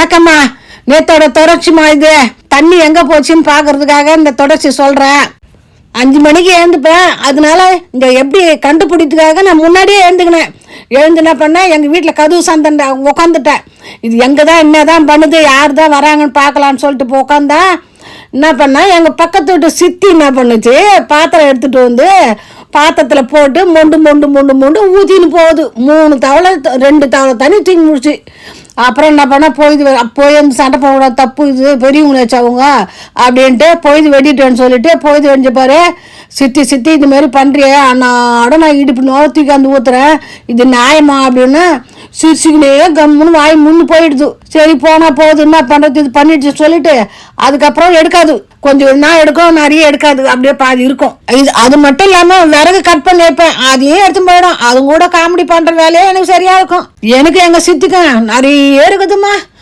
வணக்கம்மா. நேத்தோட தொடர்ச்சிமா இது. தண்ணி எங்க போச்சுன்னு பாக்குறதுக்காக இந்த தொடர்ச்சி சொல்றேன். 5 மணிக்கு எழுந்துப்பேன். அதனால இங்க எப்படி கண்டுபிடிக்கிறதுக்காக நான் முன்னாடியே எழுந்துக்கினேன். எழுந்து என்ன பண்ணேன், எங்கள் வீட்டில் கதவு சந்தன் உட்காந்துட்டேன். இது எங்கே தான் என்னதான் பண்ணுது, யார் தான் வராங்கன்னு பார்க்கலான்னு சொல்லிட்டு இப்போ உட்காந்தா என்ன பண்ணேன், எங்கள் பக்கத்து வீட்டு சித்தி என்ன பண்ணுச்சு, பாத்திரம் எடுத்துகிட்டு வந்து பாத்திரத்தில் போட்டு மொண்டு மொண்டு மொண்டு மொண்டு ஊற்றின்னு போகுது. 3 தவளை 2 தவளை தண்ணி தூங்கி முடிச்சு. அப்புறம் என்ன பண்ணால் போய் வந்து சண்டை போடக்கூடாது, தப்பு, இது பெரியவங்களை வச்சவங்க அப்படின்ட்டு பொய்து வெடிட்டேன்னு சொல்லிட்டு பொய்து வெடிஞ்ச பாரு. சித்தி இது மாதிரி பண்ணுறியே, அண்ணாட நான் இடுப்பு நோத்திக்கு அந்த ஊற்றுறேன், இது நியாயமா அப்படின்னு சிரிச்சுக்கினே கம்முன்னு வாய் முன்னு போயிடுது. சரி போனால் போகுது, என்ன பண்ணுறது, இது பண்ணிடுச்சு சொல்லிட்டு அதுக்கப்புறம் எடுக்காது. கொஞ்சம் நான் எடுக்கும், நிறைய எடுக்காது, அப்படியே பாதி இருக்கும். அது மட்டும் இல்லாமல் விறகு கட் பண்ணி வைப்பேன், அதையே எடுத்து போயிடும். அது கூட காமெடி பண்ணுற வேலையே எனக்கு சரியாக இருக்கும். எனக்கு எங்கள் சித்திக்கும் நிறைய இருக்குதுமா.